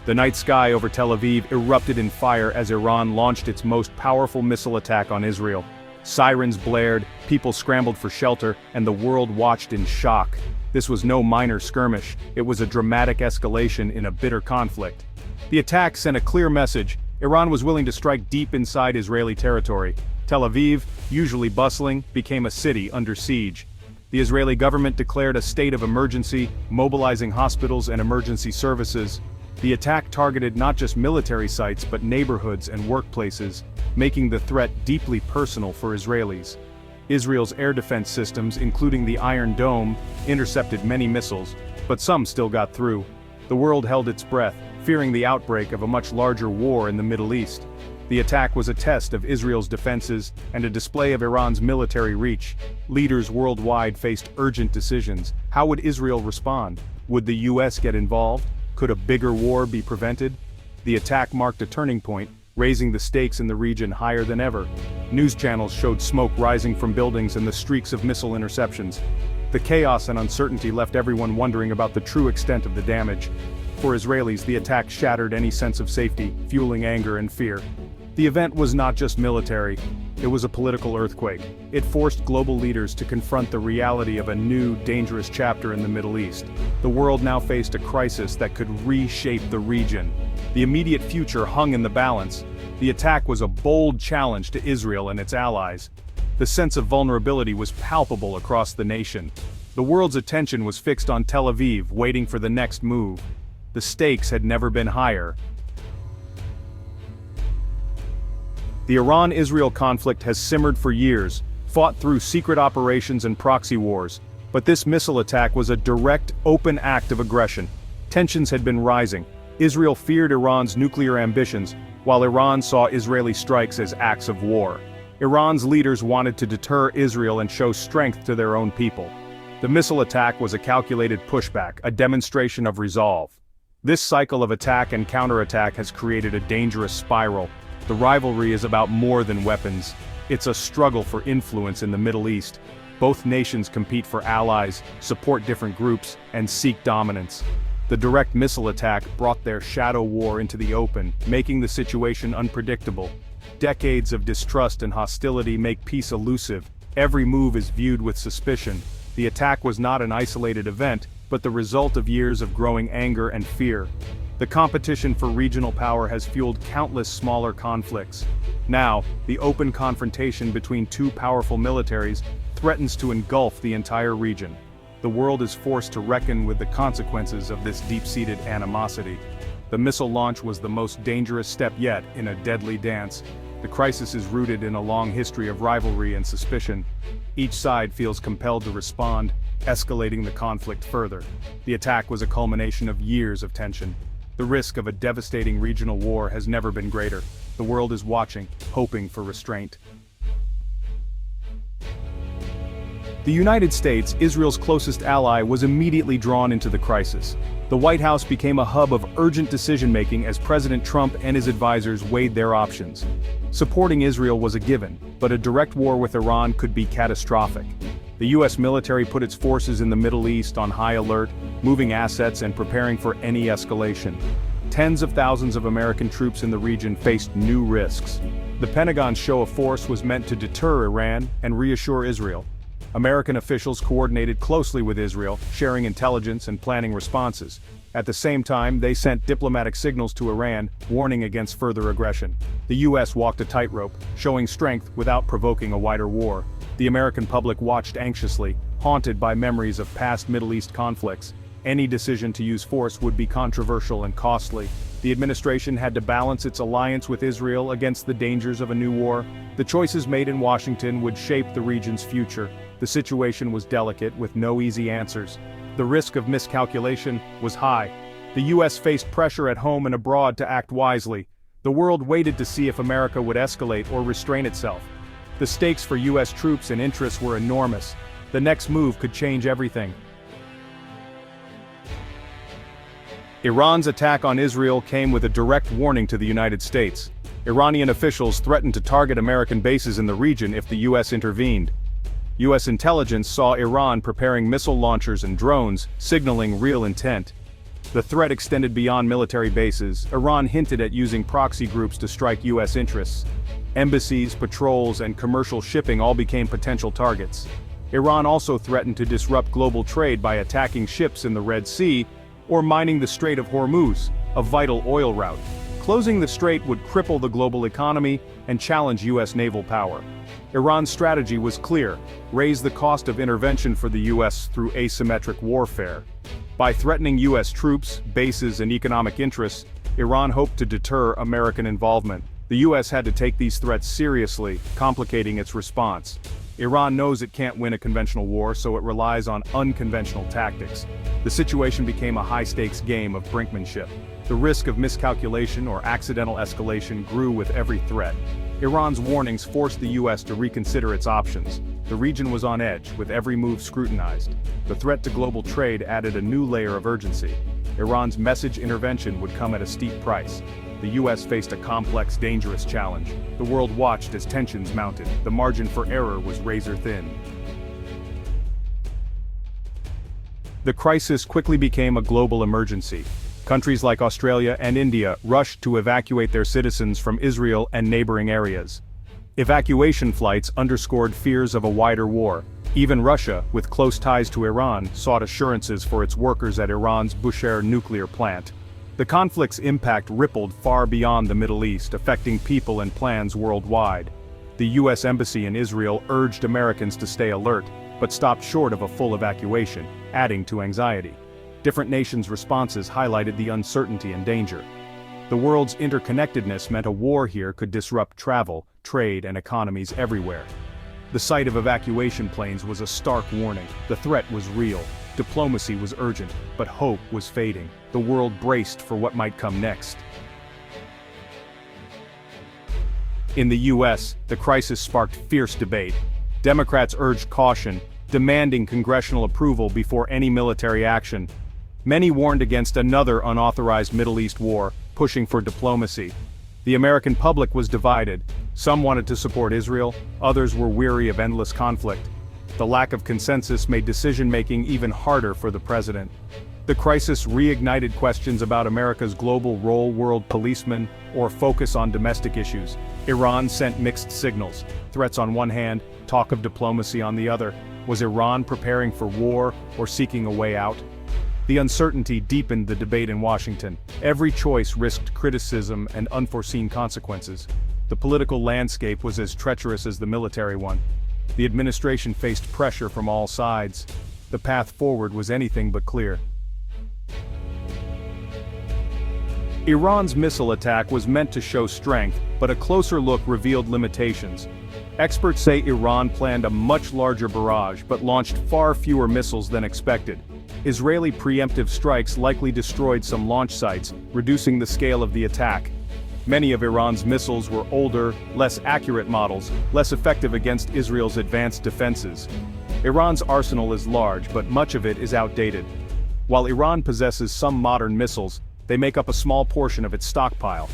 The night sky over Tel Aviv erupted in fire as Iran launched its most powerful missile attack on Israel. Sirens blared, people scrambled for shelter, and the world watched in shock. This was no minor skirmish, it was a dramatic escalation in a bitter conflict. The attack sent a clear message: Iran was willing to strike deep inside Israeli territory. Tel Aviv, usually bustling, became a city under siege. The Israeli government declared a state of emergency, mobilizing hospitals and emergency services. The attack targeted not just military sites but neighborhoods and workplaces, making the threat deeply personal for Israelis. Israel's air defense systems, including the Iron Dome, intercepted many missiles, but some still got through. The world held its breath, fearing the outbreak of a much larger war in the Middle East. The attack was a test of Israel's defenses and a display of Iran's military reach. Leaders worldwide faced urgent decisions. How would Israel respond? Would the US get involved? Could a bigger war be prevented? The attack marked a turning point, raising the stakes in the region higher than ever. News channels showed smoke rising from buildings and the streaks of missile interceptions. The chaos and uncertainty left everyone wondering about the true extent of the damage. For Israelis, the attack shattered any sense of safety, fueling anger and fear. The event was not just military, it was a political earthquake. It forced global leaders to confront the reality of a new, dangerous chapter in the Middle East. The world now faced a crisis that could reshape the region. The immediate future hung in the balance. The attack was a bold challenge to Israel and its allies. The sense of vulnerability was palpable across the nation. The world's attention was fixed on Tel Aviv, waiting for the next move. The stakes had never been higher. The Iran-Israel conflict has simmered for years, fought through secret operations and proxy wars. But this missile attack was a direct, open act of aggression. Tensions had been rising. Israel feared Iran's nuclear ambitions, while Iran saw Israeli strikes as acts of war. Iran's leaders wanted to deter Israel and show strength to their own people. The missile attack was a calculated pushback, a demonstration of resolve. This cycle of attack and counterattack has created a dangerous spiral. The rivalry is about more than weapons. It's a struggle for influence in the Middle East. Both nations compete for allies, support different groups, and seek dominance. The direct missile attack brought their shadow war into the open, making the situation unpredictable. Decades of distrust and hostility make peace elusive. Every move is viewed with suspicion. The attack was not an isolated event, but the result of years of growing anger and fear. The competition for regional power has fueled countless smaller conflicts. Now, the open confrontation between two powerful militaries threatens to engulf the entire region. The world is forced to reckon with the consequences of this deep-seated animosity. The missile launch was the most dangerous step yet in a deadly dance. The crisis is rooted in a long history of rivalry and suspicion. Each side feels compelled to respond, escalating the conflict further. The attack was a culmination of years of tension. The risk of a devastating regional war has never been greater. The world is watching, hoping for restraint. The United States, Israel's closest ally, was immediately drawn into the crisis. The White House became a hub of urgent decision-making as President Trump and his advisors weighed their options. Supporting Israel was a given, but a direct war with Iran could be catastrophic. The U.S. military put its forces in the Middle East on high alert, moving assets and preparing for any escalation. Tens of thousands of American troops in the region faced new risks. The Pentagon's show of force was meant to deter Iran and reassure Israel. American officials coordinated closely with Israel, sharing intelligence and planning responses. At the same time, they sent diplomatic signals to Iran, warning against further aggression. The U.S. walked a tightrope, showing strength without provoking a wider war. The American public watched anxiously, haunted by memories of past Middle East conflicts. Any decision to use force would be controversial and costly. The administration had to balance its alliance with Israel against the dangers of a new war. The choices made in Washington would shape the region's future. The situation was delicate, with no easy answers. The risk of miscalculation was high. The U.S. faced pressure at home and abroad to act wisely. The world waited to see if America would escalate or restrain itself. The stakes for U.S. troops and interests were enormous. The next move could change everything. Iran's attack on Israel came with a direct warning to the United States. Iranian officials threatened to target American bases in the region if the U.S. intervened. U.S. intelligence saw Iran preparing missile launchers and drones, signaling real intent. The threat extended beyond military bases. Iran hinted at using proxy groups to strike U.S. interests. Embassies, patrols, and commercial shipping all became potential targets. Iran also threatened to disrupt global trade by attacking ships in the Red Sea or mining the Strait of Hormuz, a vital oil route. Closing the strait would cripple the global economy and challenge U.S. naval power. Iran's strategy was clear: raise the cost of intervention for the U.S. through asymmetric warfare. By threatening U.S. troops, bases, and economic interests, Iran hoped to deter American involvement. The U.S. had to take these threats seriously, complicating its response. Iran knows it can't win a conventional war, so it relies on unconventional tactics. The situation became a high-stakes game of brinkmanship. The risk of miscalculation or accidental escalation grew with every threat. Iran's warnings forced the U.S. to reconsider its options. The region was on edge, with every move scrutinized. The threat to global trade added a new layer of urgency. Iran's message intervention would come at a steep price. The U.S. faced a complex, dangerous challenge. The world watched as tensions mounted. The margin for error was razor-thin. The crisis quickly became a global emergency. Countries like Australia and India rushed to evacuate their citizens from Israel and neighboring areas. Evacuation flights underscored fears of a wider war. Even Russia, with close ties to Iran, sought assurances for its workers at Iran's Bushehr nuclear plant. The conflict's impact rippled far beyond the Middle East, affecting people and plans worldwide. The U.S. Embassy in Israel urged Americans to stay alert, but stopped short of a full evacuation, adding to anxiety. Different nations' responses highlighted the uncertainty and danger. The world's interconnectedness meant a war here could disrupt travel, trade, and economies everywhere. The sight of evacuation planes was a stark warning. The threat was real. Diplomacy was urgent, but hope was fading. The world braced for what might come next. In the U.S., the crisis sparked fierce debate. Democrats urged caution, demanding congressional approval before any military action. Many warned against another unauthorized Middle East war, pushing for diplomacy. The American public was divided. Some wanted to support Israel, others were weary of endless conflict. The lack of consensus made decision-making even harder for the president. The crisis reignited questions about America's global role, world policeman, or focus on domestic issues. Iran sent mixed signals. Threats on one hand, talk of diplomacy on the other. Was Iran preparing for war or seeking a way out? The uncertainty deepened the debate in Washington. Every choice risked criticism and unforeseen consequences. The political landscape was as treacherous as the military one. The administration faced pressure from all sides. The path forward was anything but clear. Iran's missile attack was meant to show strength, but a closer look revealed limitations. Experts say Iran planned a much larger barrage but launched far fewer missiles than expected. Israeli preemptive strikes likely destroyed some launch sites, reducing the scale of the attack. Many of Iran's missiles were older, less accurate models, less effective against Israel's advanced defenses. Iran's arsenal is large, but much of it is outdated. While Iran possesses some modern missiles, they make up a small portion of its stockpile.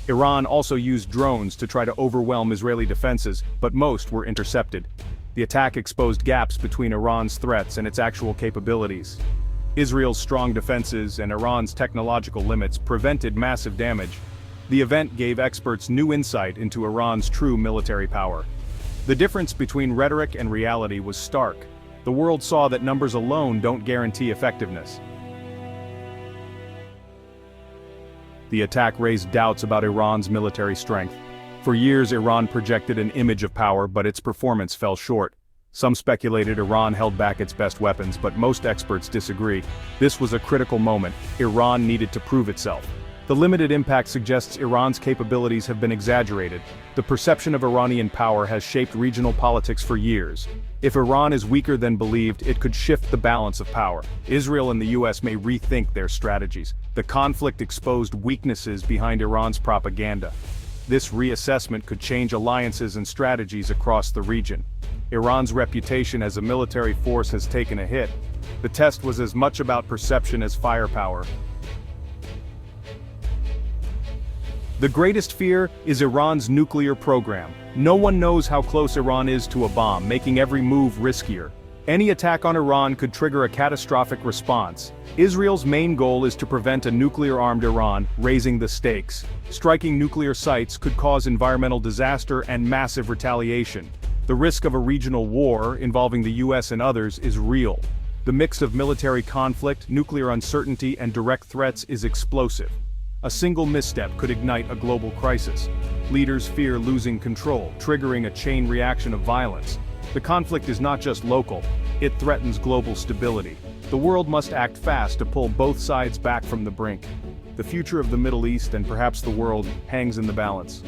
Iran also used drones to try to overwhelm Israeli defenses, but most were intercepted. The attack exposed gaps between Iran's threats and its actual capabilities. Israel's strong defenses and Iran's technological limits prevented massive damage. The event gave experts new insight into Iran's true military power. The difference between rhetoric and reality was stark. The world saw that numbers alone don't guarantee effectiveness. The attack raised doubts about Iran's military strength. For years, Iran projected an image of power, but its performance fell short. Some speculated Iran held back its best weapons, but most experts disagree. This was a critical moment. Iran needed to prove itself. The limited impact suggests Iran's capabilities have been exaggerated. The perception of Iranian power has shaped regional politics for years. If Iran is weaker than believed, it could shift the balance of power. Israel and the U.S. may rethink their strategies. The conflict exposed weaknesses behind Iran's propaganda. This reassessment could change alliances and strategies across the region. Iran's reputation as a military force has taken a hit. The test was as much about perception as firepower. The greatest fear is Iran's nuclear program. No one knows how close Iran is to a bomb, making every move riskier. Any attack on Iran could trigger a catastrophic response. Israel's main goal is to prevent a nuclear-armed Iran, raising the stakes. Striking nuclear sites could cause environmental disaster and massive retaliation. The risk of a regional war, involving the US and others, is real. The mix of military conflict, nuclear uncertainty, and direct threats is explosive. A single misstep could ignite a global crisis. Leaders fear losing control, triggering a chain reaction of violence. The conflict is not just local, it threatens global stability. The world must act fast to pull both sides back from the brink. The future of the Middle East and perhaps the world hangs in the balance.